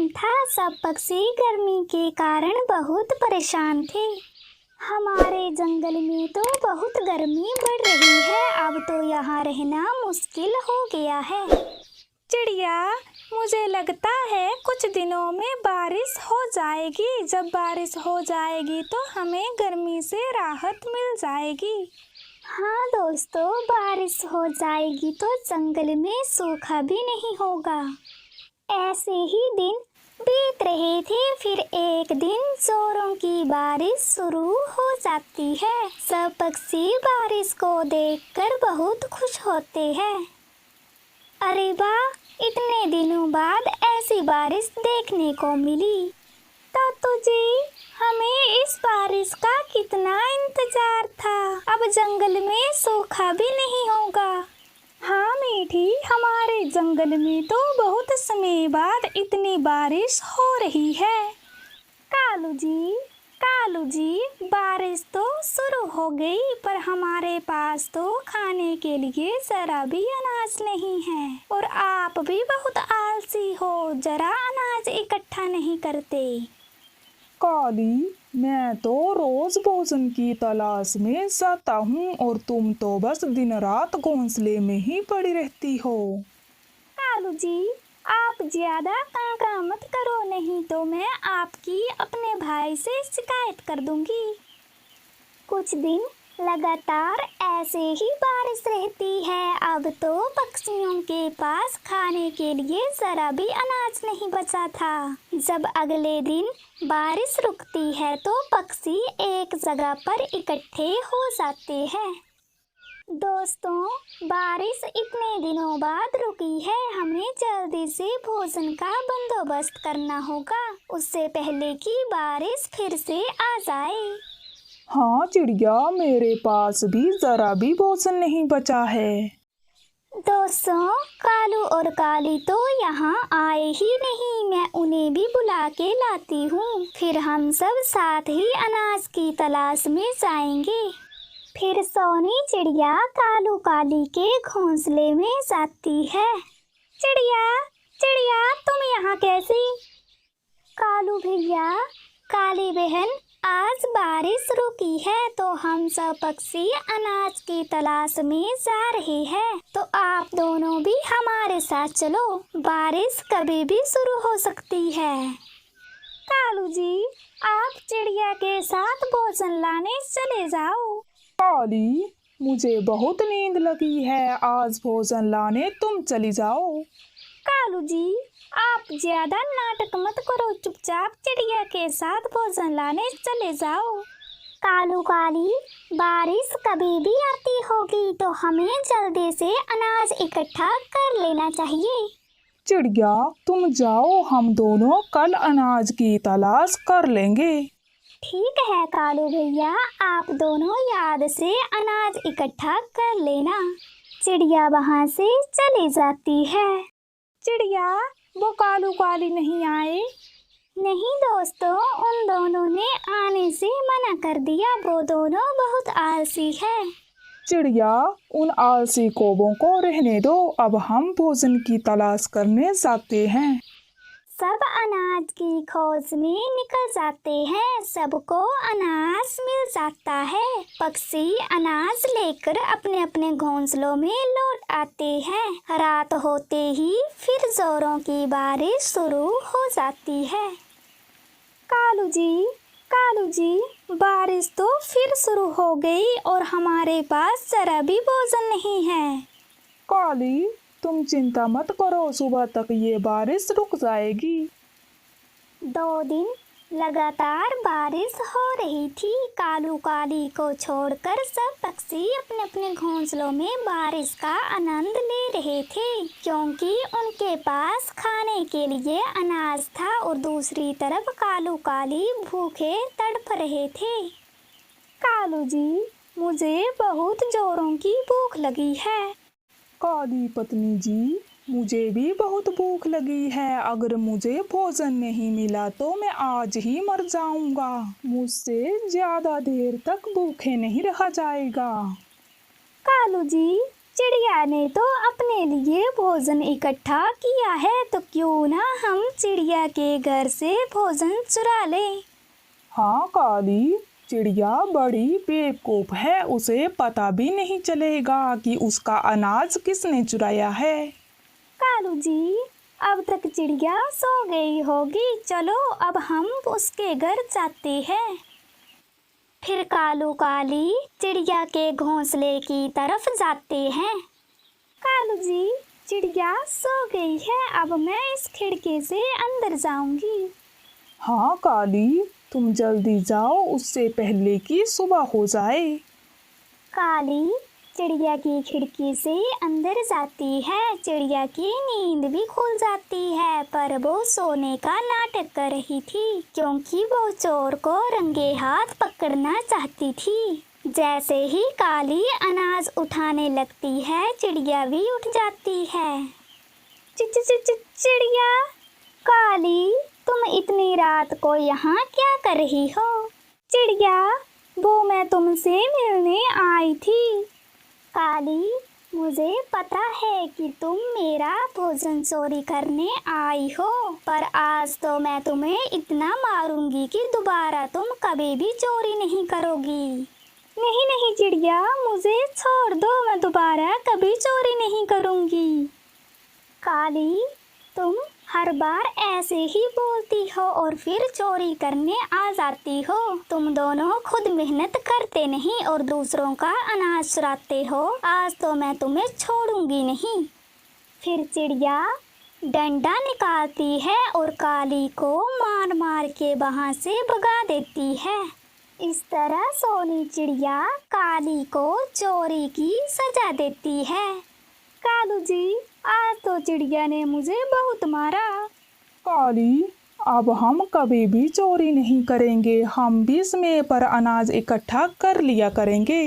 मौसम था, सब पक्षी गर्मी के कारण बहुत परेशान थे। हमारे जंगल में तो बहुत गर्मी बढ़ रही है, अब तो यहाँ रहना मुश्किल हो गया है। चिड़िया, मुझे लगता है कुछ दिनों में बारिश हो जाएगी। जब बारिश हो जाएगी तो हमें गर्मी से राहत मिल जाएगी। हाँ दोस्तों, बारिश हो जाएगी तो जंगल में सूखा भी नहीं होगा। ऐसे ही दिन बीत रहे थे, फिर एक दिन जोरों की बारिश शुरू हो जाती है। सब पक्षी बारिश को देखकर बहुत खुश होते हैं। अरे वाह, इतने दिनों बाद ऐसी बारिश देखने को मिली। तातो जी, हमें इस बारिश का कितना इंतजार था। अब जंगल में सूखा भी नहीं होगा। हाँ मीठी, हमारे जंगल में तो बहुत समय बाद इतनी बारिश हो रही है। कालू जी, बारिश तो शुरू हो गई, पर हमारे पास तो खाने के लिए जरा भी अनाज नहीं है और आप भी बहुत आलसी हो, जरा अनाज इकट्ठा नहीं करते। काली, मैं तो रोज भोजन की तलाश में जाता हूँ और तुम तो बस दिन रात घोंसले में ही पड़ी रहती हो। कालू जी, आप ज्यादा काका मत करो, नहीं तो मैं आपकी अपने भाई से शिकायत कर दूंगी। कुछ दिन लगातार ऐसे ही बारिश रहती है। अब तो पक्षियों के पास खाने के लिए जरा भी अनाज नहीं बचा था। जब अगले दिन बारिश रुकती है तो पक्षी एक जगह पर इकट्ठे हो जाते हैं। दोस्तों, बारिश इतने दिनों बाद रुकी है, हमें जल्दी से भोजन का बंदोबस्त करना होगा, उससे पहले कि बारिश फिर से आ जाए। हाँ चिड़िया, मेरे पास भी जरा भी भोजन नहीं बचा है। दोस्तों, कालू और काली तो यहाँ आए ही नहीं, मैं उन्हें भी बुला के लाती हूँ, फिर हम सब साथ ही अनाज की तलाश में जाएंगे। फिर सोनी चिड़िया कालू काली के घोंसले में जाती है। चिड़िया, तुम यहाँ कैसी? कालू भैया, काली बहन, आज बारिश रुकी है तो हम सब पक्षी अनाज की तलाश में जा रहे हैं, तो आप दोनों भी हमारे साथ चलो, बारिश कभी भी शुरू हो सकती है। कालू जी, आप चिड़िया के साथ भोजन लाने चले जाओ। काली, मुझे बहुत नींद लगी है, आज भोजन लाने तुम चली जाओ। कालू जी, आप ज्यादा नाटक मत करो, चुपचाप चिड़िया के साथ भोजन लाने चले जाओ। कालू काली, बारिश कभी भी आती होगी तो हमें जल्दी से अनाज इकट्ठा कर लेना चाहिए। चिड़िया, तुम जाओ, हम दोनों कल अनाज की तलाश कर लेंगे। ठीक है कालू भैया, आप दोनों याद से अनाज इकट्ठा कर लेना। चिड़िया वहाँ से चली जाती है। चिड़िया, वो कालू काली नहीं आए? नहीं दोस्तों, उन दोनों ने आने से मना कर दिया, वो दोनों बहुत आलसी है। चिड़िया, उन आलसी कौवों को रहने दो, अब हम भोजन की तलाश करने जाते हैं। सब अनाज की खोज में निकल जाते हैं, सबको अनाज मिल जाता है। पक्षी अनाज लेकर अपने अपने घोंसलों में लौट आते हैं। रात होते ही फिर जोरों की बारिश शुरू हो जाती है। कालू जी, बारिश तो फिर शुरू हो गई और हमारे पास जरा भी भोजन नहीं है। काली, तुम चिंता मत करो, सुबह तक ये बारिश रुक जाएगी। 2 दिन लगातार बारिश हो रही थी। कालू काली को छोड़कर सब पक्षी अपने अपने घोंसलों में बारिश का आनंद ले रहे थे, क्योंकि उनके पास खाने के लिए अनाज था और दूसरी तरफ कालू काली भूखे तड़प रहे थे। कालू जी, मुझे बहुत जोरों की भूख लगी है। काली पत्नी जी, मुझे भी बहुत भूख लगी है, अगर मुझे भोजन नहीं मिला तो मैं आज ही मर जाऊंगा, मुझसे ज्यादा देर तक भूखे नहीं रहा जाएगा। कालू जी, चिड़िया ने तो अपने लिए भोजन इकट्ठा किया है, तो क्यों ना हम चिड़िया के घर से भोजन चुरा लें। हाँ काली, चिड़िया बड़ी बेवकूफ है, उसे पता भी नहीं चलेगा कि उसका अनाज किसने चुराया है। कालू जी, अब तक चिड़िया सो गई होगी, चलो अब हम उसके घर जाते हैं। फिर कालू काली चिड़िया के घोंसले की तरफ जाते हैं। कालू जी, चिड़िया सो गई है, अब मैं इस खिड़की से अंदर जाऊंगी। हाँ काली, तुम जल्दी जाओ, उससे पहले कि सुबह हो जाए। काली चिड़िया की खिड़की से अंदर जाती है। चिड़िया की नींद भी खुल जाती है, पर वो सोने का नाटक कर रही थी, क्योंकि वो चोर को रंगे हाथ पकड़ना चाहती थी। जैसे ही काली अनाज उठाने लगती है, चिड़िया भी उठ जाती है। चिड़िया, काली तुम इतनी रात को यहाँ क्या कर रही हो? चिड़िया, वो मैं तुमसे मिलने आई थी। काली, मुझे पता है कि तुम मेरा भोजन चोरी करने आई हो, पर आज तो मैं तुम्हें इतना मारूंगी कि दोबारा तुम कभी भी चोरी नहीं करोगी। नहीं नहीं चिड़िया, मुझे छोड़ दो, मैं दोबारा कभी चोरी नहीं करूंगी। काली, तुम हर बार ऐसे ही बोलती हो और फिर चोरी करने आ जाती हो। तुम दोनों खुद मेहनत करते नहीं और दूसरों का अनाज चुराते हो। आज तो मैं तुम्हें छोड़ूंगी नहीं। फिर चिड़िया डंडा निकालती है और काली को मार मार के वहाँ से भगा देती है। इस तरह सोनी चिड़िया काली को चोरी की सजा देती है। कालू जी, आज तो चिड़िया ने मुझे बहुत मारा। काली, अब हम कभी भी चोरी नहीं करेंगे, हम भी समय पर अनाज इकट्ठा कर लिया करेंगे।